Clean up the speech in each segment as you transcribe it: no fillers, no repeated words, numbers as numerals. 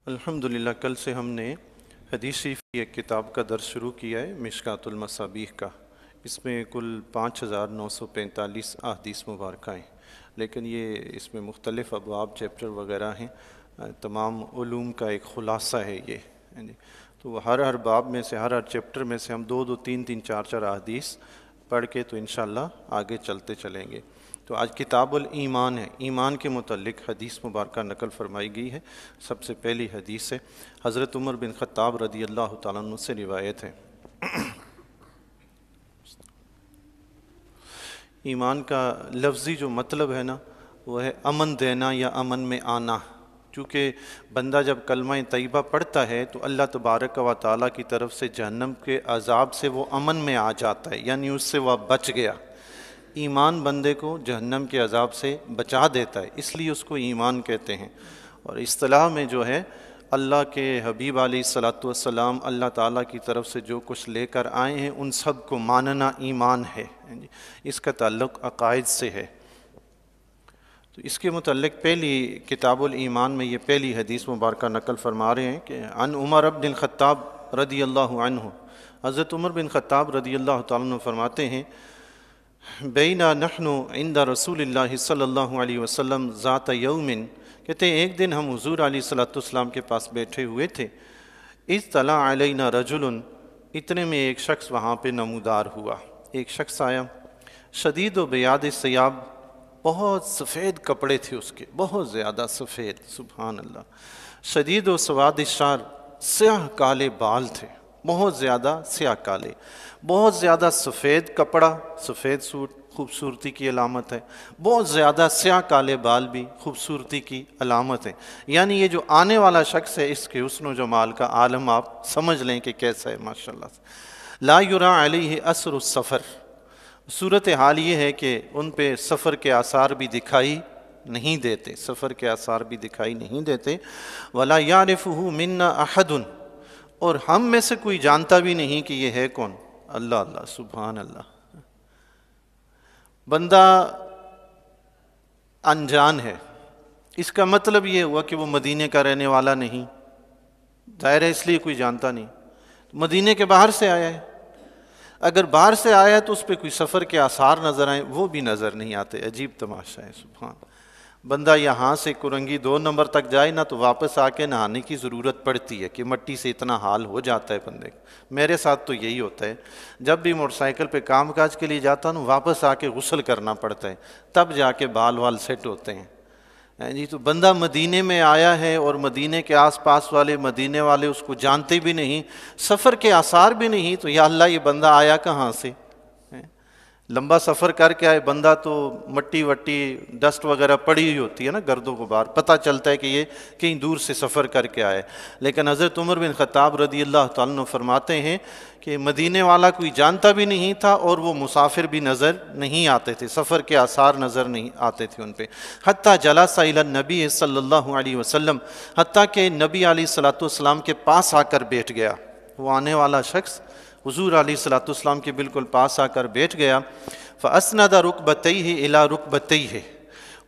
الحمدللہ کل سے ہم نے حدیث شریف کی ایک کتاب کا درس شروع کیا ہے، مشکوٰۃ المصابیح کا۔ اس میں کل 5945 احادیث مبارکہ ہیں، لیکن یہ اس میں مختلف ابواب چیپٹر وغیرہ ہیں، تمام علوم کا ایک خلاصہ ہے یہ۔ تو ہر باب میں سے ہر چیپٹر میں سے ہم دو تین چار احادیث پڑھ کے تو انشاءاللہ آگے چلتے چلیں گے۔ تو آج کتاب الایمان ہے، ایمان کے متعلق حدیث مبارکہ نقل فرمائی گئی ہے۔ سب سے پہلی حدیث ہے، حضرت عمر بن خطاب رضی اللہ تعالیٰ عنہ سے روایت ہے۔ ایمان کا لفظی جو مطلب ہے نا، وہ ہے امن دینا یا امن میں آنا۔ چونکہ بندہ جب کلمہ طیبہ پڑھتا ہے تو اللہ تبارک و تعالیٰ کی طرف سے جہنم کے عذاب سے وہ امن میں آ جاتا ہے، یعنی اس سے وہ بچ گیا۔ ایمان بندے کو جہنم کے عذاب سے بچا دیتا ہے، اس لیے اس کو ایمان کہتے ہیں۔ اور اصطلاح میں جو ہے اللہ کے حبیب علیہ الصلاۃ والسلام اللہ تعالیٰ کی طرف سے جو کچھ لے کر آئے ہیں ان سب کو ماننا ایمان ہے، اس کا تعلق عقائد سے ہے۔ تو اس کے متعلق پہلی کتاب الایمان میں یہ پہلی حدیث مبارکہ نقل فرما رہے ہیں کہ عن عمر بن الخطاب رضی اللہ عنہ، حضرت عمر بن خطاب رضی اللہ تعالیٰ عنہ فرماتے ہیں، بینا نحن عند رسول اللہ صلی اللہ علیہ وسلم ذات یوم، کہتے ہیں ایک دن ہم حضور علیہ الصلوۃ والسلام کے پاس بیٹھے ہوئے تھے، اذ طلع علینا رجل، اتنے میں ایک شخص وہاں پہ نمودار ہوا۔ ایک شخص آیا، شدید و بیاض الثیاب، بہت سفید کپڑے تھے اس کے، بہت زیادہ سفید، سبحان اللہ۔ شدید و سواد الشعر، سیاہ کالے بال تھے، بہت زیادہ سیاہ کالے، بہت زیادہ سفید کپڑا، سفید سوٹ خوبصورتی کی علامت ہے، بہت زیادہ سیاہ کالے بال بھی خوبصورتی کی علامت ہے۔ یعنی یہ جو آنے والا شخص ہے اس کے حسن و جمال کا عالم آپ سمجھ لیں کہ کیسا ہے ماشاءاللہ سے۔ لا یری علیہ اثر السفر، صورتحال یہ ہے کہ ان پہ سفر کے آثار بھی دکھائی نہیں دیتے، سفر کے آثار بھی دکھائی نہیں دیتے۔ ولا یعرفہ منا احد، اور ہم میں سے کوئی جانتا بھی نہیں کہ یہ ہے کون۔ اللہ اللہ، سبحان اللہ۔ بندہ انجان ہے، اس کا مطلب یہ ہوا کہ وہ مدینے کا رہنے والا نہیں، ظاہر ہے اس لیے کوئی جانتا نہیں۔ مدینے کے باہر سے آیا ہے، اگر باہر سے آیا ہے تو اس پہ کوئی سفر کے آثار نظر آئیں، وہ بھی نظر نہیں آتے۔ عجیب تماشا ہے، سبحان۔ بندہ یہاں سے کرنگی 2 نمبر تک جائے نا تو واپس آ کے نہانے کی ضرورت پڑتی ہے کہ مٹی سے اتنا حال ہو جاتا ہے بندے کا۔ میرے ساتھ تو یہی ہوتا ہے، جب بھی موٹر سائیکل پہ کام کاج کے لیے جاتا ہوں واپس آ کے غسل کرنا پڑتا ہے، تب جا کے بال وال سیٹ ہوتے ہیں۔ جی تو بندہ مدینے میں آیا ہے اور مدینے کے آس پاس والے مدینے والے اس کو جانتے بھی نہیں، سفر کے آثار بھی نہیں، تو یا اللہ یہ بندہ آیا کہاں سے؟ لمبا سفر کر کے آئے بندہ تو مٹی وٹی ڈسٹ وغیرہ پڑی ہوئی ہوتی ہے نا، گرد و غبار، پتہ چلتا ہے کہ یہ کہیں دور سے سفر کر کے آئے۔ لیکن حضرت عمر بن خطاب رضی اللہ تعالیٰ عنہ فرماتے ہیں کہ مدینے والا کوئی جانتا بھی نہیں تھا اور وہ مسافر بھی نظر نہیں آتے تھے، سفر کے آثار نظر نہیں آتے تھے ان پہ۔ حتیٰ جلس الی النبی صلی اللہ علیہ وسلم، حتیٰ کہ نبی علیہ الصلوۃ والسلام کے پاس آ کر بیٹھ گیا۔ وہ آنے والا شخص حضور علیہ الصلوۃ والسلام کے بالکل پاس آ کر بیٹھ گیا۔ فَأَسْنَدَ رُكْبَتَيْهِ إِلَىٰ رُكْبَتَيْهِ،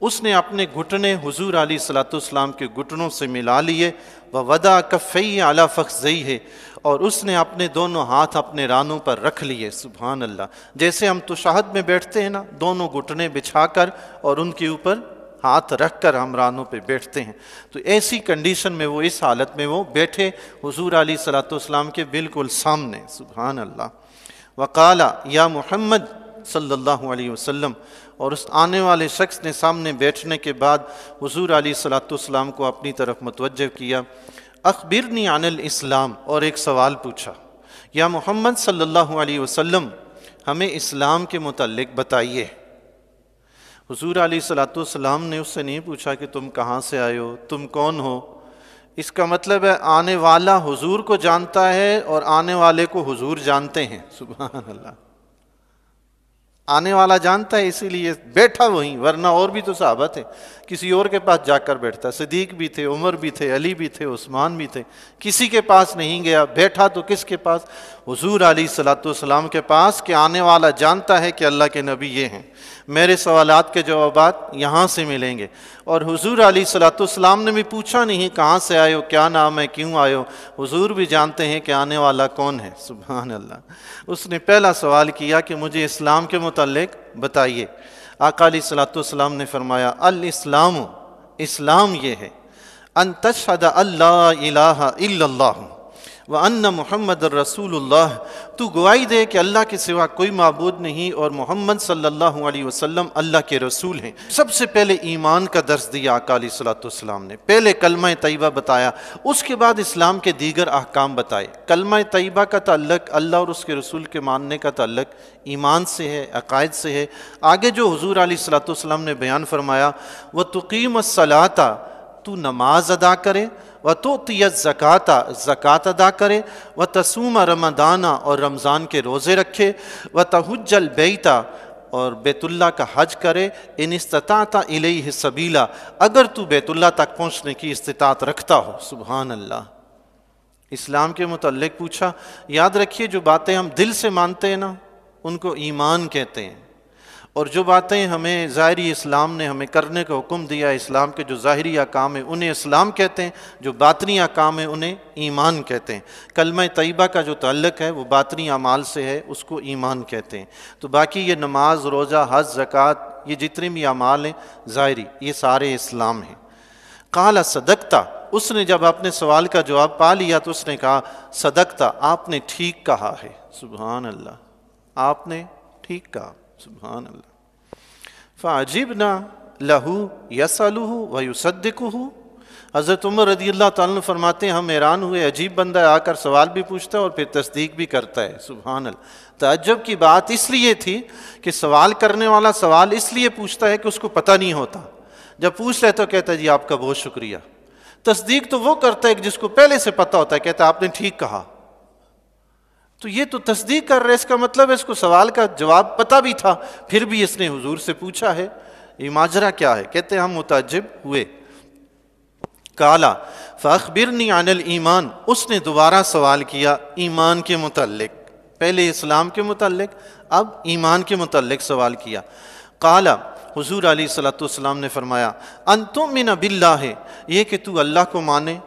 اس نے اپنے گھٹنے حضور علیہ الصلوۃ والسلام کے گھٹنوں سے ملا لیے۔ وَوَضَعَ كَفَّيْهِ عَلَىٰ فَخِذَيْهِ، اور اس نے اپنے دونوں ہاتھ اپنے رانوں پر رکھ لیے، سبحان اللہ۔ جیسے ہم تشہد میں بیٹھتے ہیں نا، دونوں گھٹنے بچھا کر اور ان کے اوپر ہاتھ رکھ کر ہم رانوں پہ بیٹھتے ہیں، تو ایسی کنڈیشن میں وہ، اس حالت میں وہ بیٹھے حضور علیہ الصلوۃ والسلام کے بالکل سامنے، سبحان اللہ۔ وقال یا محمد صلی اللہ علیہ وسلم، اور اس آنے والے شخص نے سامنے بیٹھنے کے بعد حضور علیہ الصلوۃ والسلام کو اپنی طرف متوجہ کیا۔ اخبرنی عن الاسلام، اور ایک سوال پوچھا، یا محمد صلی اللہ علیہ وسلم ہمیں اسلام کے متعلق بتائیے۔ حضور علیہ الصلوۃ والسلام نے اس سے نہیں پوچھا کہ تم کہاں سے آئے ہو، تم کون ہو۔ اس کا مطلب ہے آنے والا حضور کو جانتا ہے اور آنے والے کو حضور جانتے ہیں، سبحان اللہ۔ آنے والا جانتا ہے اسی لیے بیٹھا وہیں، ورنہ اور بھی تو صحابہ تھے، کسی اور کے پاس جا کر بیٹھتا، صدیق بھی تھے، عمر بھی تھے، علی بھی تھے، عثمان بھی تھے، کسی کے پاس نہیں گیا، بیٹھا تو کس کے پاس؟ حضور علیہ الصلوۃ والسلام کے پاس، کہ آنے والا جانتا ہے کہ اللہ کے نبی یہ ہیں۔ میرے سوالات کے جوابات یہاں سے ملیں گے۔ اور حضور علیہ الصلوۃ والسلام نے بھی پوچھا نہیں کہاں سے آئے ہو، کیا نام ہے، کیوں آئے ہو، حضور بھی جانتے ہیں کہ آنے والا کون ہے، سبحان اللہ۔ اس نے پہلا سوال کیا کہ مجھے اسلام کے متعلق بتائیے۔ آقا علیہ الصلوۃ والسلام نے فرمایا الاسلام، اسلام یہ ہے ان تشہد اللہ الہ الا اللہ وان محمد الرسول اللہ، تو گواہی دے کہ اللہ کے سوا کوئی معبود نہیں اور محمد صلی اللہ علیہ وسلم اللہ کے رسول ہیں۔ سب سے پہلے ایمان کا درس دیا آقا علیہ الصلوۃ والسلام نے، پہلے کلمہ طیبہ بتایا، اس کے بعد اسلام کے دیگر احکام بتائے۔ کلمہ طیبہ کا تعلق اللہ اور اس کے رسول کے ماننے کا تعلق ایمان سے ہے، عقائد سے ہے۔ آگے جو حضور علیہ الصلوۃ والسلام نے بیان فرمایا وَتُقِيمَ الصَّلَاةَ، تو نماز ادا کرے، وَتُؤْتِيَ الزَّكَاةَ، زکوٰۃ ادا کرے، وَتَصُومَ رمضان، اور رمضان کے روزے رکھے، وَتَحُجَّ الْبَيْتَ، اور بیت اللہ کا حج کرے، ان استطعت الیہ سبیلا، اگر تو بیت اللہ تک پہنچنے کی استطاعت رکھتا ہو۔ سبحان اللہ۔ اسلام کے متعلق پوچھا۔ یاد رکھیے جو باتیں ہم دل سے مانتے ہیں نا ان کو ایمان کہتے ہیں، اور جو باتیں ہمیں ظاہری اسلام نے ہمیں کرنے کا حکم دیا ہے، اسلام کے جو ظاہری احکام ہیں انہیں اسلام کہتے ہیں، جو باطنی احکام ہیں انہیں ایمان کہتے ہیں۔ کلمہ طیبہ کا جو تعلق ہے وہ باطنی اعمال سے ہے، اس کو ایمان کہتے ہیں۔ تو باقی یہ نماز، روزہ، حج، زکوٰۃ، یہ جتنے بھی اعمال ہیں ظاہری، یہ سارے اسلام ہیں۔ قال صدقتا، اس نے جب اپنے سوال کا جواب پا لیا تو اس نے کہا صدقتا، آپ نے ٹھیک کہا ہے۔ سبحان اللہ، آپ نے ٹھیک کہا، سبحان اللہ۔ فَعَجِبْنَا لَهُ يَسْأَلُهُ وَيُصَدِّقُهُ، حضرت عمر رضی اللہ تعالیٰ عنہ فرماتے ہیں ہم حیران ہوئے، عجیب بندہ آ کر سوال بھی پوچھتا ہے اور پھر تصدیق بھی کرتا ہے، سبحان اللہ۔ تعجب کی بات اس لیے تھی کہ سوال کرنے والا سوال اس لیے پوچھتا ہے کہ اس کو پتہ نہیں ہوتا، جب پوچھ لے تو کہتا ہے جی آپ کا بہت شکریہ۔ تصدیق تو وہ کرتا ہے جس کو پہلے سے پتہ ہوتا ہے، کہتا ہے آپ نے ٹھیک کہا۔ تو یہ تو تصدیق کر رہے، اس کا مطلب ہے اس کو سوال کا جواب پتہ بھی تھا، پھر بھی اس نے حضور سے پوچھا ہے۔ یہ ماجرا کیا ہے؟ کہتے ہیں ہم متعجب ہوئے۔ قالا فاخبرنی عن الایمان، اس نے دوبارہ سوال کیا ایمان کے متعلق، پہلے اسلام کے متعلق، اب ایمان کے متعلق سوال کیا۔ قالا، حضور علیہ الصلوۃ والسلام نے فرمایا ان تؤمن باللہ، یہ کہ تو اللہ کو مانے،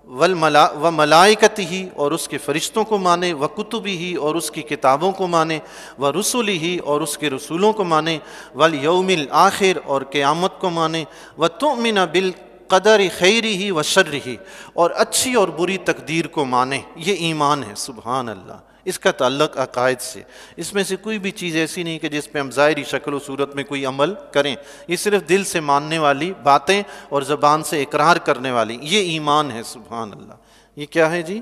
وملائکتہ، اور اس کے فرشتوں کو مانے، وکتبہ، اور اس کی کتابوں کو مانے، ورسلہ، اور اس کے رسولوں کو مانے، والیوم الآخر، اور قیامت کو مانے، وتؤمن بالقدر خیرہ وشرہ، اور اچھی اور بری تقدیر کو مانے۔ یہ ایمان ہے، سبحان اللہ۔ اس کا تعلق عقائد سے، اس میں سے کوئی بھی چیز ایسی نہیں کہ جس پہ ہم ظاہری شکل و صورت میں کوئی عمل کریں، یہ صرف دل سے ماننے والی باتیں اور زبان سے اقرار کرنے والی، یہ ایمان ہے، سبحان اللہ۔ یہ کیا ہے جی؟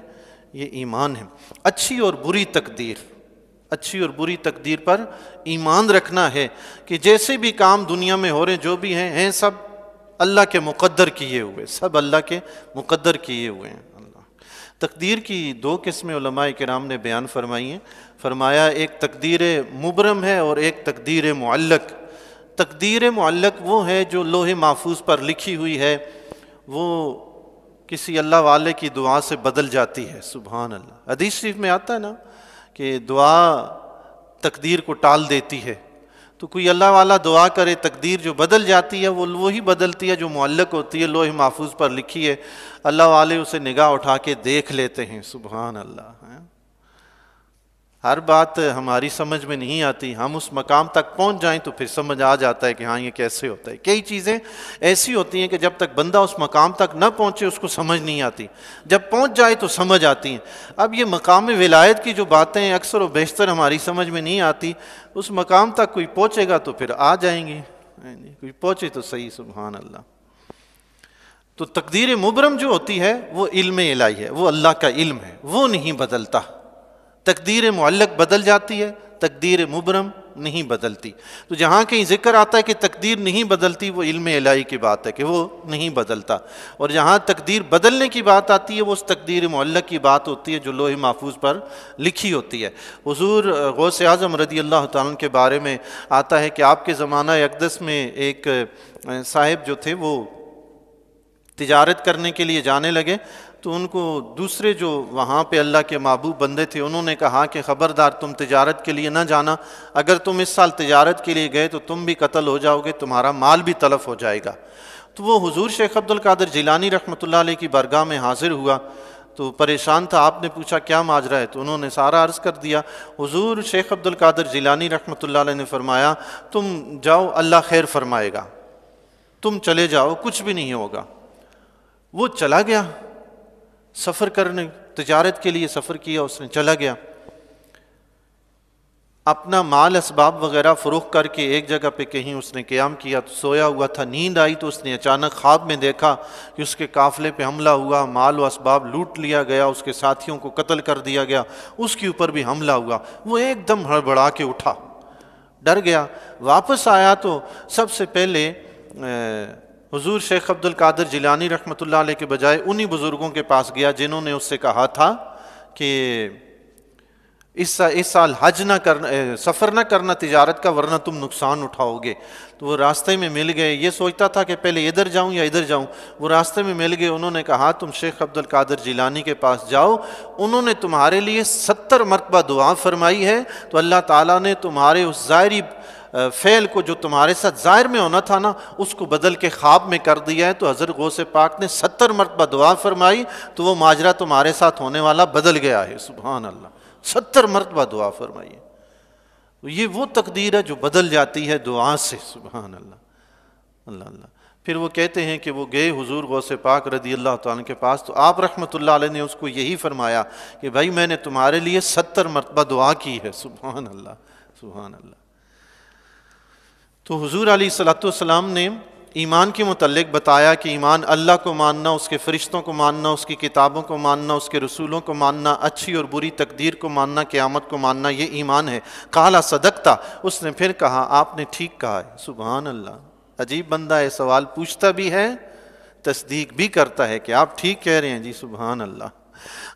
یہ ایمان ہے۔ اچھی اور بری تقدیر، اچھی اور بری تقدیر پر ایمان رکھنا ہے کہ جیسے بھی کام دنیا میں ہو رہے جو بھی ہیں سب اللہ کے مقدر کیے ہوئے، سب اللہ کے مقدر کیے ہوئے ہیں۔ تقدیر کی دو قسمیں علماء کرام نے بیان فرمائی ہیں۔ فرمایا ایک تقدیر مبرم ہے اور ایک تقدیر معلق۔ تقدیر معلق وہ ہے جو لوح محفوظ پر لکھی ہوئی ہے، وہ کسی اللہ والے کی دعا سے بدل جاتی ہے، سبحان اللہ۔ حدیث شریف میں آتا ہے نا کہ دعا تقدیر کو ٹال دیتی ہے، تو کوئی اللہ والا دعا کرے تقدیر جو بدل جاتی ہے وہ وہی بدلتی ہے جو معلق ہوتی ہے، لوح محفوظ پر لکھی ہے، اللہ والے اسے نگاہ اٹھا کے دیکھ لیتے ہیں، سبحان اللہ۔ ہر بات ہماری سمجھ میں نہیں آتی، ہم اس مقام تک پہنچ جائیں تو پھر سمجھ آ جاتا ہے کہ ہاں یہ کیسے ہوتا ہے۔ کئی چیزیں ایسی ہوتی ہیں کہ جب تک بندہ اس مقام تک نہ پہنچے اس کو سمجھ نہیں آتی، جب پہنچ جائے تو سمجھ آتی ہیں۔ اب یہ مقام ولایت کی جو باتیں ہیں اکثر و بیشتر ہماری سمجھ میں نہیں آتی، اس مقام تک کوئی پہنچے گا تو پھر آ جائیں گے، کوئی پہنچے تو صحیح، سبحان اللہ۔ تو تقدیر مبرم جو ہوتی ہے وہ علم الہی ہے، وہ اللہ کا علم ہے، وہ نہیں بدلتا۔ تقدیر معلق بدل جاتی ہے، تقدیر مبرم نہیں بدلتی۔ تو جہاں کہیں ذکر آتا ہے کہ تقدیر نہیں بدلتی، وہ علم الہی کی بات ہے کہ وہ نہیں بدلتا، اور جہاں تقدیر بدلنے کی بات آتی ہے وہ اس تقدیر معلق کی بات ہوتی ہے جو لوح محفوظ پر لکھی ہوتی ہے۔ حضور غوث اعظم رضی اللہ تعالیٰ عنہ کے بارے میں آتا ہے کہ آپ کے زمانہ اقدس میں ایک صاحب جو تھے وہ تجارت کرنے کے لیے جانے لگے، تو ان کو دوسرے جو وہاں پہ اللہ کے محبوب بندے تھے انہوں نے کہا کہ خبردار تم تجارت کے لیے نہ جانا، اگر تم اس سال تجارت کے لیے گئے تو تم بھی قتل ہو جاؤ گے، تمہارا مال بھی تلف ہو جائے گا۔ تو وہ حضور شیخ عبد القادر جیلانی رحمۃ اللہ علیہ کی بارگاہ میں حاضر ہوا، تو پریشان تھا۔ آپ نے پوچھا کیا ماجرا ہے؟ تو انہوں نے سارا عرض کر دیا۔ حضور شیخ عبد القادر جیلانی رحمۃ اللہ علیہ نے فرمایا تم جاؤ، اللہ خیر فرمائے گا، تم چلے جاؤ، کچھ بھی نہیں ہوگا۔ وہ چلا گیا سفر کرنے، تجارت کے لیے سفر کیا اس نے، چلا گیا، اپنا مال اسباب وغیرہ فروخت کر کے ایک جگہ پہ کہیں اس نے قیام کیا، تو سویا ہوا تھا، نیند آئی تو اس نے اچانک خواب میں دیکھا کہ اس کے قافلے پہ حملہ ہوا، مال و اسباب لوٹ لیا گیا، اس کے ساتھیوں کو قتل کر دیا گیا، اس کے اوپر بھی حملہ ہوا۔ وہ ایک دم ہڑبڑا کے اٹھا، ڈر گیا، واپس آیا تو سب سے پہلے حضور شیخ عبد القادر جیلانی رحمۃ اللہ علیہ کے بجائے انہی بزرگوں کے پاس گیا جنہوں نے اس سے کہا تھا کہ اس سال حج نہ کرنا، سفر نہ کرنا تجارت کا، ورنہ تم نقصان اٹھاؤ گے۔ تو وہ راستے میں مل گئے، یہ سوچتا تھا کہ پہلے ادھر جاؤں یا ادھر جاؤں، وہ راستے میں مل گئے، انہوں نے کہا تم شیخ عبد القادر جیلانی کے پاس جاؤ، انہوں نے تمہارے لیے 70 مرتبہ دعا فرمائی ہے، تو اللہ تعالیٰ نے تمہارے اس ظاہری فعل کو جو تمہارے ساتھ ظاہر میں ہونا تھا نا، اس کو بدل کے خواب میں کر دیا ہے۔ تو حضرت غوث پاک نے 70 مرتبہ دعا فرمائی تو وہ ماجرا تمہارے ساتھ ہونے والا بدل گیا ہے۔ سبحان اللہ، 70 مرتبہ دعا فرمائیے، یہ وہ تقدیر ہے جو بدل جاتی ہے دعا سے۔ سبحان اللہ، اللہ اللہ۔ پھر وہ کہتے ہیں کہ وہ گئے حضور غوث پاک رضی اللہ تعالیٰ کے پاس، تو آپ رحمۃ اللہ علیہ نے اس کو یہی فرمایا کہ بھائی میں نے تمہارے لیے 70 مرتبہ دعا کی ہے۔ سبحان اللہ، سبحان اللہ۔ تو حضور علیہ الصلوۃ والسلام نے ایمان کے متعلق بتایا کہ ایمان اللہ کو ماننا، اس کے فرشتوں کو ماننا، اس کی کتابوں کو ماننا، اس کے رسولوں کو ماننا، اچھی اور بری تقدیر کو ماننا، قیامت کو ماننا، یہ ایمان ہے۔ قال صدقتا، اس نے پھر کہا آپ نے ٹھیک کہا ہے۔ سبحان اللہ، عجیب بندہ ہے، سوال پوچھتا بھی ہے، تصدیق بھی کرتا ہے کہ آپ ٹھیک کہہ رہے ہیں جی، سبحان اللہ۔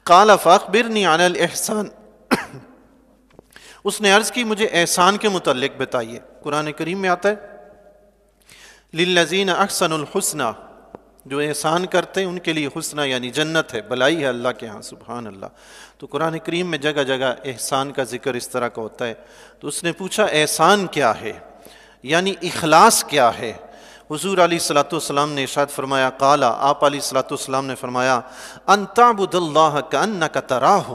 قال فاخبرنی عن الاحسان، اس نے عرض کی مجھے احسان کے متعلق بتائیے۔ قرآن کریم میں آتا ہے للذین احسنوا الحسنی، جو احسان کرتے ہیں ان کے لیے حسنہ یعنی جنت ہے، بلائی ہے اللہ کے ہاں۔ سبحان اللہ۔ تو قرآن کریم میں جگہ جگہ احسان کا ذکر اس طرح کا ہوتا ہے۔ تو اس نے پوچھا احسان کیا ہے، یعنی اخلاص کیا ہے؟ حضور علیہ الصلوۃ والسلام نے ارشاد فرمایا، قال، آپ علیہ الصلوۃ والسلام نے فرمایا، ان تعبد اللہ کأنک تراہ،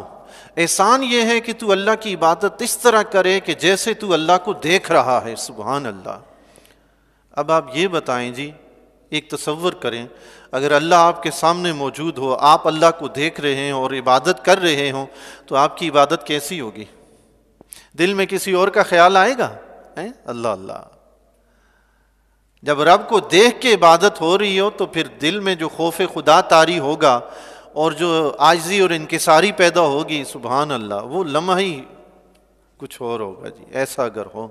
احسان یہ ہے کہ تو اللہ کی عبادت اس طرح کرے کہ جیسے تو اللہ کو دیکھ رہا ہے۔ سبحان اللہ۔ اب آپ یہ بتائیں جی، ایک تصور کریں، اگر اللہ آپ کے سامنے موجود ہو، آپ اللہ کو دیکھ رہے ہیں اور عبادت کر رہے ہوں، تو آپ کی عبادت کیسی ہوگی؟ دل میں کسی اور کا خیال آئے گا؟ اللہ اللہ۔ جب رب کو دیکھ کے عبادت ہو رہی ہو تو پھر دل میں جو خوف خدا طاری ہوگا اور جو عاجزی اور انکساری پیدا ہوگی، سبحان اللہ، وہ لمحہ ہی کچھ اور ہوگا جی، ایسا اگر ہو۔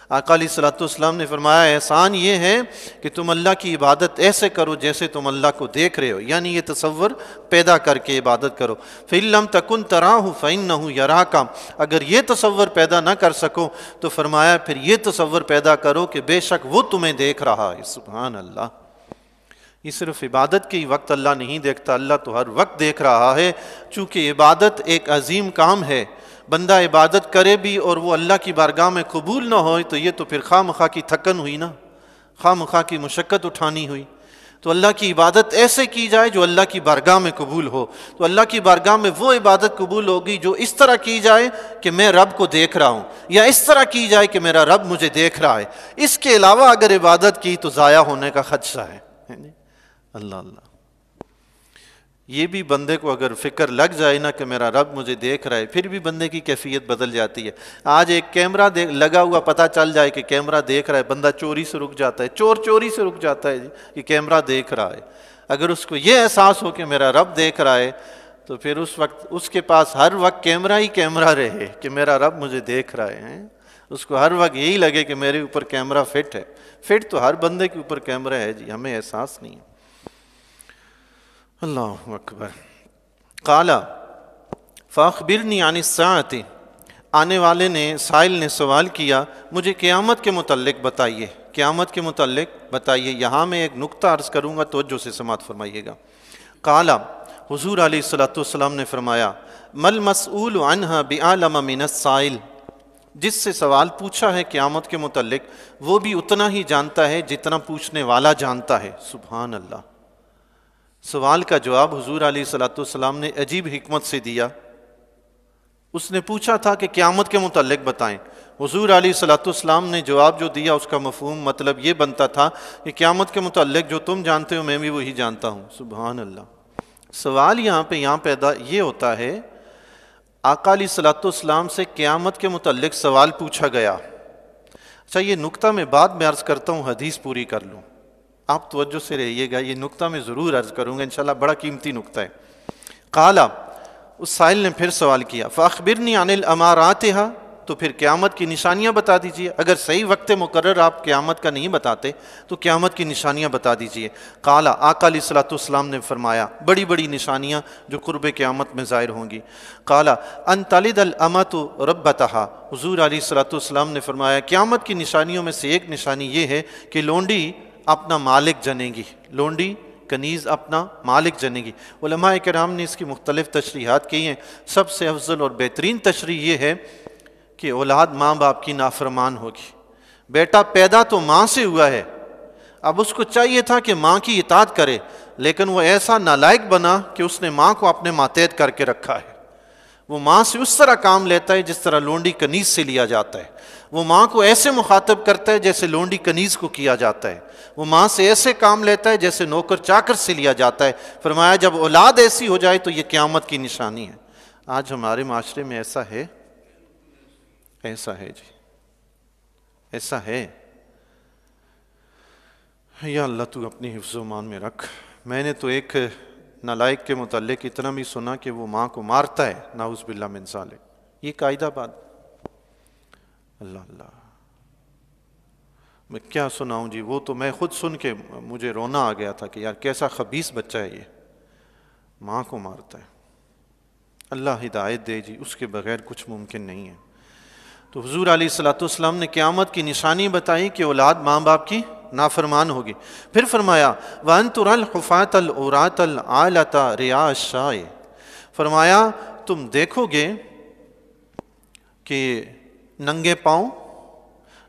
آقا علیہ الصلوۃ والسلام نے فرمایا احسان یہ ہے کہ تم اللہ کی عبادت ایسے کرو جیسے تم اللہ کو دیکھ رہے ہو، یعنی یہ تصور پیدا کر کے عبادت کرو۔ فَإِن لَّمْ تَكُن تَرَاهُ فَإِنَّهُ يَرَاكَ، اگر یہ تصور پیدا نہ کر سکو تو فرمایا پھر یہ تصور پیدا کرو کہ بے شک وہ تمہیں دیکھ رہا ہے۔ سبحان اللہ۔ یہ صرف عبادت کے وقت اللہ نہیں دیکھتا، اللہ تو ہر وقت دیکھ رہا ہے، چونکہ عبادت ایک عظیم کام ہے۔ بندہ عبادت کرے بھی اور وہ اللہ کی بارگاہ میں قبول نہ ہوئے تو یہ تو پھر خواہ مخواہ کی تھکن ہوئی نا، خواہ مخواہ کی مشقت اٹھانی ہوئی۔ تو اللہ کی عبادت ایسے کی جائے جو اللہ کی بارگاہ میں قبول ہو، تو اللہ کی بارگاہ میں وہ عبادت قبول ہوگی جو اس طرح کی جائے کہ میں رب کو دیکھ رہا ہوں، یا اس طرح کی جائے کہ میرا رب مجھے دیکھ رہا ہے۔ اس کے علاوہ اگر عبادت کی تو ضائع ہونے کا خدشہ ہے۔ اللہ اللہ۔ یہ بھی بندے کو اگر فکر لگ جائے نا کہ میرا رب مجھے دیکھ رہا ہے، پھر بھی بندے کی کیفیت بدل جاتی ہے۔ آج ایک کیمرہ لگا ہوا پتہ چل جائے کہ کیمرہ دیکھ رہا ہے، بندہ چوری سے رک جاتا ہے، چور چوری سے رک جاتا ہے جی، کہ کیمرہ دیکھ رہا ہے۔ اگر اس کو یہ احساس ہو کہ میرا رب دیکھ رہا ہے تو پھر اس وقت اس کے پاس ہر وقت کیمرہ ہی کیمرہ رہے کہ میرا رب مجھے دیکھ رہا ہے۔ اس کو ہر وقت یہی لگے کہ میرے اوپر کیمرہ فٹ ہے۔ فٹ تو ہر بندے کے اوپر کیمرہ ہے جی، ہمیں احساس نہیں ہے۔ اللہ اکبر۔ قال فاخبرنی عن الساعۃ، آنے والے نے، سائل نے سوال کیا مجھے قیامت کے متعلق بتائیے، قیامت کے متعلق بتائیے۔ یہاں میں ایک نقطہ عرض کروں گا، توجہ سے سماعت فرمائیے گا۔ قال، حضور علیہ الصلوۃ والسلام نے فرمایا مل مسئول عنہا بعلم من السائل، جس سے سوال پوچھا ہے قیامت کے متعلق وہ بھی اتنا ہی جانتا ہے جتنا پوچھنے والا جانتا ہے۔ سبحان اللہ۔ سوال کا جواب حضور علیہ الصلوۃ والسلام نے عجیب حکمت سے دیا۔ اس نے پوچھا تھا کہ قیامت کے متعلق بتائیں، حضور علیہ الصلوۃ والسلام نے جواب جو دیا اس کا مفہوم مطلب یہ بنتا تھا کہ قیامت کے متعلق جو تم جانتے ہو میں بھی وہی جانتا ہوں۔ سبحان اللہ۔ سوال یہاں پیدا یہ ہوتا ہے، آقا علیہ الصلوۃ والسلام سے قیامت کے متعلق سوال پوچھا گیا۔ اچھا یہ نقطہ میں بعد میں عرض کرتا ہوں، حدیث پوری کر لوں، آپ توجہ سے رہیے گا، یہ نقطہ میں ضرور عرض کروں گا انشاءاللہ، بڑا قیمتی نقطہ ہے۔ قالا، اس سائل نے پھر سوال کیا، فاخبرنی عن الاماراتھا، تو پھر قیامت کی نشانیاں بتا دیجئے، اگر صحیح وقت مقرر آپ قیامت کا نہیں بتاتے تو قیامت کی نشانیاں بتا دیجئے۔ قالا، آقا علیہ الصلوۃ والسلام نے فرمایا بڑی بڑی نشانیاں جو قرب قیامت میں ظاہر ہوں گی۔ قالا ان تلد الامۃ ربتہا، حضور علیہ الصلوۃ والسلام نے فرمایا قیامت کی نشانیوں میں سے ایک نشانی یہ ہے کہ لونڈی اپنا مالک جنے گی، لونڈی کنیز اپنا مالک جنے گی۔ علماء کرام نے اس کی مختلف تشریحات کی ہیں، سب سے افضل اور بہترین تشریح یہ ہے کہ اولاد ماں باپ کی نافرمان ہوگی۔ بیٹا پیدا تو ماں سے ہوا ہے، اب اس کو چاہیے تھا کہ ماں کی اطاعت کرے، لیکن وہ ایسا نالائق بنا کہ اس نے ماں کو اپنے ماتحت کر کے رکھا ہے۔ وہ ماں سے اس طرح کام لیتا ہے جس طرح لونڈی کنیز سے لیا جاتا ہے، وہ ماں کو ایسے مخاطب کرتا ہے جیسے لونڈی کنیز کو کیا جاتا ہے، وہ ماں سے ایسے کام لیتا ہے جیسے نوکر چاکر سے لیا جاتا ہے۔ فرمایا جب اولاد ایسی ہو جائے تو یہ قیامت کی نشانی ہے۔ آج ہمارے معاشرے میں ایسا ہے، ایسا ہے جی، ایسا ہے۔ یا اللہ تو اپنی حفظ و امان میں رکھ۔ میں نے تو ایک نالائق کے متعلق اتنا بھی سنا کہ وہ ماں کو مارتا ہے، نعوذ باللہ من ذالک، یہ قاعدہ بات۔ اللہ اللہ، میں کیا سناؤں جی، وہ تو میں خود سن کے مجھے رونا آ گیا تھا کہ یار کیسا خبیث بچہ ہے یہ، ماں کو مارتا ہے۔ اللہ ہدایت دے جی، اس کے بغیر کچھ ممکن نہیں ہے۔ تو حضور علیہ الصلوۃ والسلام نے قیامت کی نشانی بتائی کہ اولاد ماں باپ کی نافرمان ہوگی۔ پھر فرمایا وَأَن تُرَى الْحُفَاةَ الْعُرَاةَ الْعَالَةَ رِعَاءَ الشَّاءِ، فرمایا تم دیکھو گے کہ ننگے پاؤں،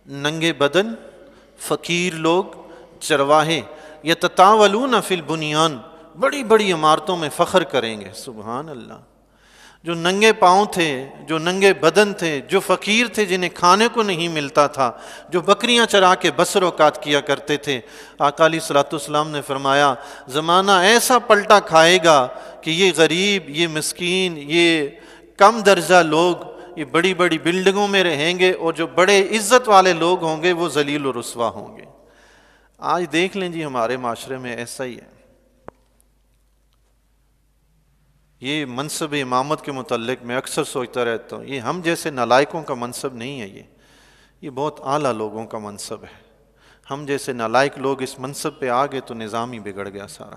ننگے بدن، فقیر لوگ، چرواہے، یتطاولون فی البنیان، بڑی بڑی عمارتوں میں فخر کریں گے۔ سبحان اللہ۔ جو ننگے پاؤں تھے، جو ننگے بدن تھے، جو فقیر تھے، جنہیں کھانے کو نہیں ملتا تھا، جو بکریاں چرا کے بسر اوقات کیا کرتے تھے، آقا علیہ الصلوۃ والسلام نے فرمایا زمانہ ایسا پلٹا کھائے گا کہ یہ غریب، یہ مسکین، یہ کم درجہ لوگ یہ بڑی بڑی بلڈنگوں میں رہیں گے، اور جو بڑے عزت والے لوگ ہوں گے وہ ذلیل و رسوا ہوں گے۔ آج دیکھ لیں جی ہمارے معاشرے میں ایسا ہی ہے۔ یہ منصب امامت کے متعلق میں اکثر سوچتا رہتا ہوں، یہ ہم جیسے نالائقوں کا منصب نہیں ہے، یہ بہت اعلیٰ لوگوں کا منصب ہے۔ ہم جیسے نالائق لوگ اس منصب پہ آ گئے تو نظام ہی بگڑ گیا سارا۔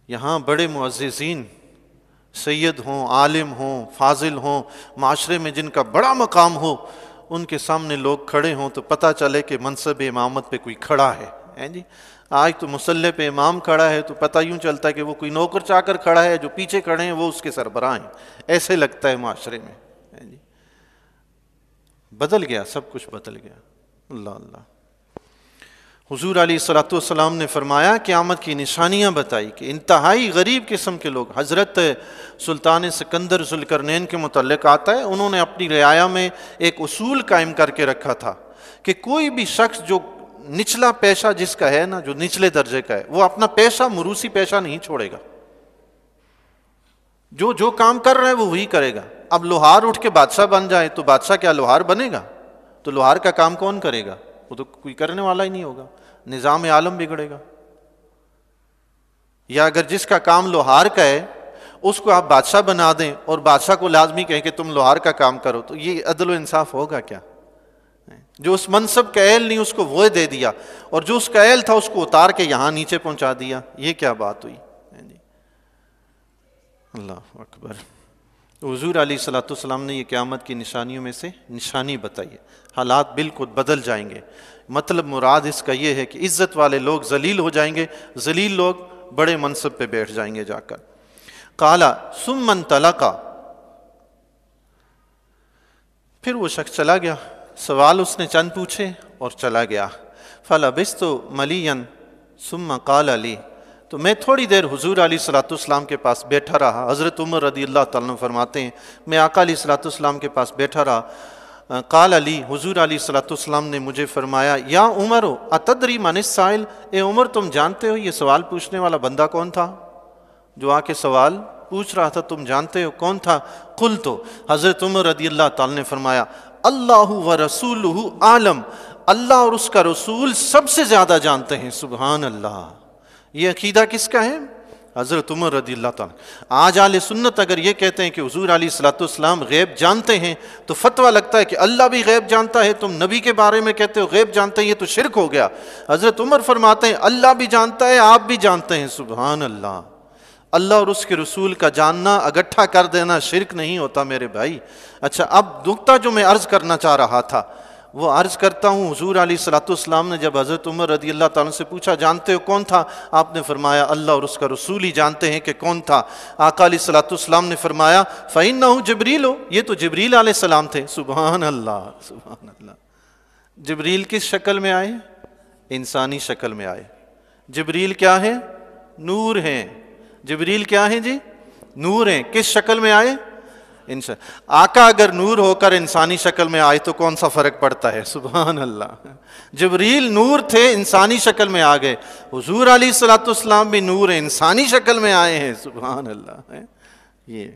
یہاں بڑے معززین سید ہوں، عالم ہوں، فاضل ہوں، معاشرے میں جن کا بڑا مقام ہو، ان کے سامنے لوگ کھڑے ہوں تو پتہ چلے کہ منصب امامت پہ کوئی کھڑا ہے جی۔ آج تو مصلی پہ امام کھڑا ہے تو پتہ یوں چلتا ہے کہ وہ کوئی نوکر چاکر کھڑا ہے، جو پیچھے کھڑے ہیں وہ اس کے سربراہ ہیں، ایسے لگتا ہے معاشرے میں جی۔ بدل گیا، سب کچھ بدل گیا۔ اللہ اللہ۔ حضور علیہ الصلوۃ والسلام نے فرمایا قیامت کی نشانیاں بتائی کہ انتہائی غریب قسم کے لوگ، حضرت سلطان سکندر ذوالقرنین کے متعلق آتا ہے، انہوں نے اپنی رعایا میں ایک اصول قائم کر کے رکھا تھا کہ کوئی بھی شخص جو نچلا پیشہ جس کا ہے نا، جو نچلے درجے کا ہے، وہ اپنا پیشہ موروثی پیشہ نہیں چھوڑے گا۔ جو کام کر رہا ہے وہ وہی کرے گا۔ اب لوہار اٹھ کے بادشاہ بن جائے تو بادشاہ کیا لوہار بنے گا؟ تو لوہار کا کام کون کرے گا؟ وہ تو کوئی کرنے والا ہی نہیں ہوگا، نظام عالم بگڑے گا۔ یا اگر جس کا کام لوہار کا ہے اس کو آپ بادشاہ بنا دیں اور بادشاہ کو لازمی کہیں کہ تم لوہار کا کام کرو، تو یہ عدل و انصاف ہوگا کیا؟ جو اس منصب کا اہل نہیں اس کو وہ دے دیا، اور جو اس کا اہل تھا اس کو اتار کے یہاں نیچے پہنچا دیا، یہ کیا بات ہوئی؟ اللہ اکبر۔ حضور علیہ الصلوۃ والسلام نے یہ قیامت کی نشانیوں میں سے نشانی بتائی ہے۔ حالات بالکل بدل جائیں گے۔ مطلب مراد اس کا یہ ہے کہ عزت والے لوگ ذلیل ہو جائیں گے، ذلیل لوگ بڑے منصب پہ بیٹھ جائیں گے جا کر۔ قالا ثم انطلقا، پھر وہ شخص چلا گیا، سوال اس نے چند پوچھے اور چلا گیا۔ فلبثت ملیا ثم قال لی، تو میں تھوڑی دیر حضور علیہ الصلوۃ والسلام کے پاس بیٹھا رہا۔ حضرت عمر رضی اللہ تعالیٰ عنہ فرماتے ہیں میں آقا علیہ الصلوۃ والسلام کے پاس بیٹھا رہا۔ قال علی، حضور علیہ الصلوۃ والسلام نے مجھے فرمایا یا عمر اتدری من السائل، اے عمر تم جانتے ہو یہ سوال پوچھنے والا بندہ کون تھا جو آ کے سوال پوچھ رہا تھا، تم جانتے ہو کون تھا؟ قلت، حضرت عمر رضی اللہ تعالیٰ نے فرمایا اللہ ورسولہ عالم، اللہ اور اس کا رسول سب سے زیادہ جانتے ہیں۔ سبحان اللہ، یہ عقیدہ کس کا ہے؟ حضرت عمر رضی اللہ تعالیٰ۔ آج اہل سنت اگر یہ کہتے ہیں کہ حضور علیہ الصلوۃ والسلام غیب جانتے ہیں تو فتویٰ لگتا ہے کہ اللہ بھی غیب جانتا ہے، تم نبی کے بارے میں کہتے ہو غیب جانتے ہیں، یہ تو شرک ہو گیا۔ حضرت عمر فرماتے ہیں اللہ بھی جانتا ہے، آپ بھی جانتے ہیں۔ سبحان اللہ، اللہ اور اس کے رسول کا جاننا اگٹھا کر دینا شرک نہیں ہوتا میرے بھائی۔ اچھا، اب نقطہ جو میں عرض کرنا چاہ رہا تھا وہ عرض کرتا ہوں۔ حضور علیہ الصلوۃ والسلام نے جب حضرت عمر رضی اللہ تعالیٰ سے پوچھا جانتے ہو کون تھا، آپ نے فرمایا اللہ اور اس کا رسول ہی جانتے ہیں کہ کون تھا۔ آقا علیہ الصلوۃ والسلام نے فرمایا فَإِنَّهُ جبریل، یہ تو جبریل علیہ السلام تھے۔ سبحان اللہ، سبحان اللہ۔ جبریل کس شکل میں آئے؟ انسانی شکل میں آئے۔ جبریل کیا ہے؟ نور ہیں۔ جبریل کیا ہیں جی؟ نور ہیں۔ کس شکل میں آئے؟ آقا اگر نور ہو کر انسانی شکل میں آئے تو کون سا فرق پڑتا ہے؟ سبحان اللہ۔ جبریل نور تھے، انسانی شکل میں آ گئے۔ حضور علیہ الصلوۃ والسلام بھی نور ہیں، انسانی شکل میں آئے ہیں۔ سبحان اللہ۔ یہ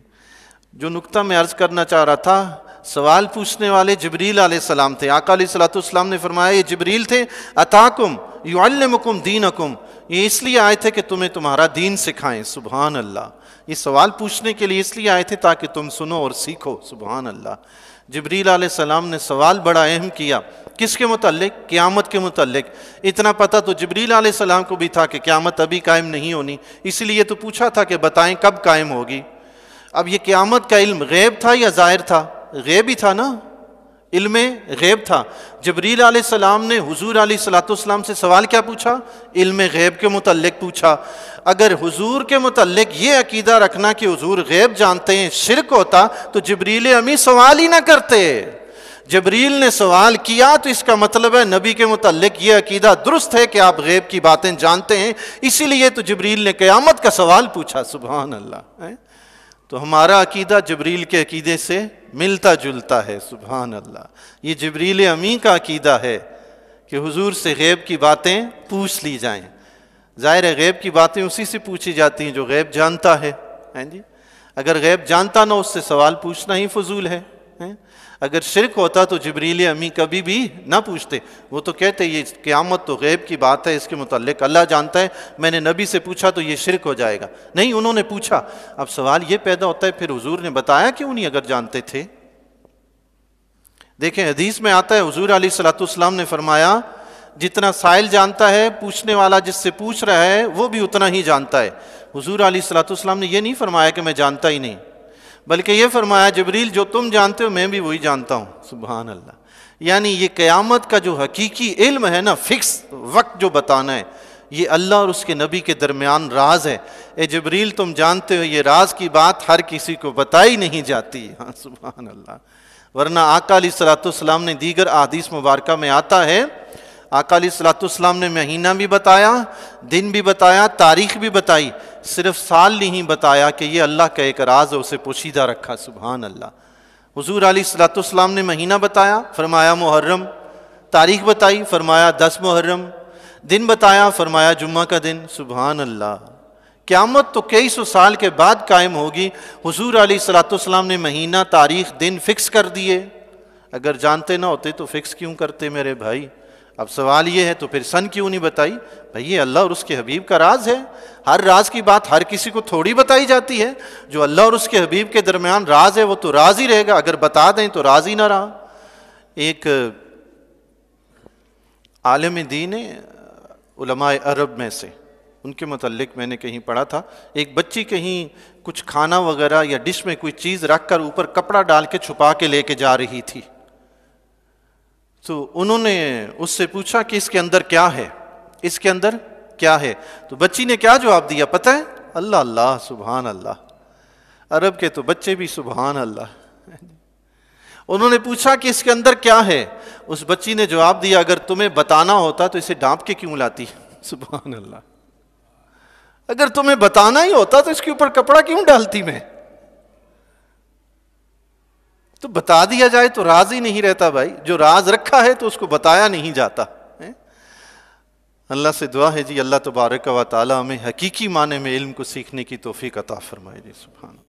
جو نقطہ میں عرض کرنا چاہ رہا تھا، سوال پوچھنے والے جبریل علیہ السلام تھے۔ آقا علیہ الصلوۃ والسلام نے فرمایا یہ جبریل تھے، اتاکم یعلمکم دینکم، یہ اس لیے آئے تھے کہ تمہیں تمہارا دین سکھائیں۔ سبحان اللہ، یہ سوال پوچھنے کے لیے اس لیے آئے تھے تاکہ تم سنو اور سیکھو۔ سبحان اللہ۔ جبریل علیہ السلام نے سوال بڑا اہم کیا، کس کے متعلق؟ قیامت کے متعلق۔ اتنا پتہ تو جبریل علیہ السلام کو بھی تھا کہ قیامت ابھی قائم نہیں ہونی، اس لیے تو پوچھا تھا کہ بتائیں کب قائم ہوگی۔ اب یہ قیامت کا علم غیب تھا یا ظاہر تھا؟ غیب ہی تھا نا، علم غیب تھا۔ جبریل علیہ السلام نے حضور علیہ الصلوۃ والسلام سے سوال کیا پوچھا؟ علم غیب کے متعلق پوچھا۔ اگر حضور کے متعلق یہ عقیدہ رکھنا کہ حضور غیب جانتے ہیں شرک ہوتا تو جبریل امی سوال ہی نہ کرتے۔ جبریل نے سوال کیا تو اس کا مطلب ہے نبی کے متعلق یہ عقیدہ درست ہے کہ آپ غیب کی باتیں جانتے ہیں، اسی لیے تو جبریل نے قیامت کا سوال پوچھا۔ سبحان اللہ۔ تو ہمارا عقیدہ جبریل کے عقیدے سے ملتا جلتا ہے۔ سبحان اللہ۔ یہ جبریل امی کا عقیدہ ہے کہ حضور سے غیب کی باتیں پوچھ لی جائیں۔ ظاہر ہے غیب کی باتیں اسی سے پوچھی جاتی ہیں جو غیب جانتا ہے۔ جی، اگر غیب جانتا نہ اس سے سوال پوچھنا ہی فضول ہے۔ اگر شرک ہوتا تو جبریل امی کبھی بھی نہ پوچھتے، وہ تو کہتے یہ قیامت تو غیب کی بات ہے، اس کے متعلق اللہ جانتا ہے، میں نے نبی سے پوچھا تو یہ شرک ہو جائے گا۔ نہیں، انہوں نے پوچھا۔ اب سوال یہ پیدا ہوتا ہے پھر حضور نے بتایا کیوں نہیں اگر جانتے تھے؟ دیکھیں حدیث میں آتا ہے حضور علیہ الصلوۃ والسلام نے فرمایا جتنا سائل جانتا ہے پوچھنے والا جس سے پوچھ رہا ہے وہ بھی اتنا ہی جانتا ہے۔ حضور علیہ الصلوۃ والسلام نے یہ نہیں فرمایا کہ میں جانتا ہی نہیں، بلکہ یہ فرمایا جبریل جو تم جانتے ہو میں بھی وہی جانتا ہوں۔ سبحان اللہ۔ یعنی یہ قیامت کا جو حقیقی علم ہے نا، فکس وقت جو بتانا ہے، یہ اللہ اور اس کے نبی کے درمیان راز ہے۔ اے جبریل تم جانتے ہو یہ راز کی بات ہر کسی کو بتائی نہیں جاتی۔ ہاں سبحان اللہ۔ ورنہ آقا علیہ الصلوۃ والسلام نے دیگر احادیث مبارکہ میں آتا ہے، آقا علیہ الصلوۃ والسلام نے مہینہ بھی بتایا، دن بھی بتایا، تاریخ بھی بتائی، صرف سال نہیں بتایا کہ یہ اللہ کا ایک راز ہے، اسے پوشیدہ رکھا۔ سبحان اللہ۔ حضور علیہ الصلوۃ والسلام نے مہینہ بتایا، فرمایا محرم، تاریخ بتائی، فرمایا 10 محرم، دن بتایا، فرمایا جمعہ کا دن۔ سبحان اللہ۔ قیامت تو کئی سو سال کے بعد قائم ہوگی، حضور علیہ الصلوۃ والسلام نے مہینہ، تاریخ، دن فکس کر دیے۔ اگر جانتے نہ ہوتے تو فکس کیوں کرتے میرے بھائی؟ اب سوال یہ ہے تو پھر سن کیوں نہیں بتائی؟ بھائی یہ اللہ اور اس کے حبیب کا راز ہے، ہر راز کی بات ہر کسی کو تھوڑی بتائی جاتی ہے۔ جو اللہ اور اس کے حبیب کے درمیان راز ہے وہ تو راز ہی رہے گا، اگر بتا دیں تو راز ہی نہ رہا۔ ایک عالم دین علماء عرب میں سے، ان کے متعلق میں نے کہیں پڑھا تھا، ایک بچی کہیں کچھ کھانا وغیرہ یا ڈش میں کوئی چیز رکھ کر اوپر کپڑا ڈال کے چھپا کے لے کے جا رہی تھی، تو انہوں نے اس سے پوچھا کہ اس کے اندر کیا ہے، اس کے اندر کیا ہے؟ تو بچی نے کیا جواب دیا پتہ ہے؟ اللہ اللہ، سبحان اللہ۔ عرب کے تو بچے بھی سبحان اللہ. انہوں نے پوچھا کہ اس کے اندر کیا ہے؟ اس بچی نے جواب دیا اگر تمہیں بتانا ہوتا تو اسے ڈانپ کے کیوں لاتی؟ سبحان اللہ. اگر تمہیں بتانا ہی ہوتا تو اس کے اوپر کپڑا کیوں ڈالتی میں؟ تو بتا دیا جائے تو راز ہی نہیں رہتا بھائی. جو راز رکھا ہے تو اس کو بتایا نہیں جاتا. اللہ سے دعا ہے جی اللہ تبارک و تعالی ہمیں حقیقی معنی میں علم کو سیکھنے کی توفیق عطا فرمائے جی. سبحان اللہ.